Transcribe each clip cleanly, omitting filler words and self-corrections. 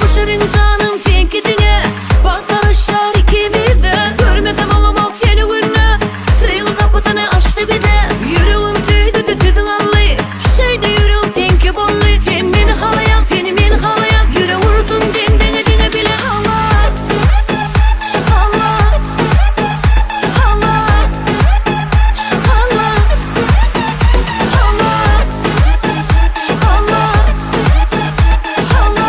Koşarın canım sen gidine, baklar aşağı ikimize. Görmesem alamam seni gününe, sayılı kapısını açtı bir de. Yüreğim söyledi de sizin anlayı, şeyde yüreğim tenke bollu. Sen beni halayan, seni beni halayan, yüreği vurursun den dene dene bile hala. Şu hala, hala, şu hala, hala, şu hala, hala.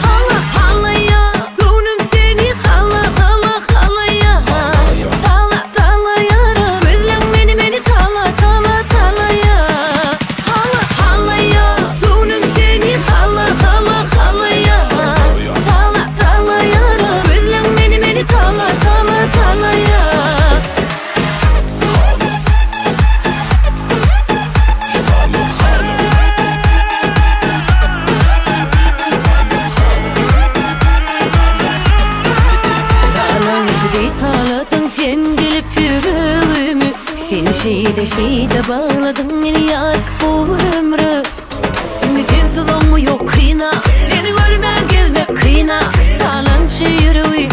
Hala hala ya, gönlüm seni hala hala hala ya. Tala tala yara, özlem beni tala tala tala ya. Hala hala ya, gönlüm seni hala hala hala ya. Tala tala yara, özlem beni tala tala tala ya. Taladın sen gelip yüreğimi, seni şeyde bağladın beni yar bu ömrü. Şimdi sensiz olmuyor kıyına, seni görmen gezmek kıyına. Talançı yüreği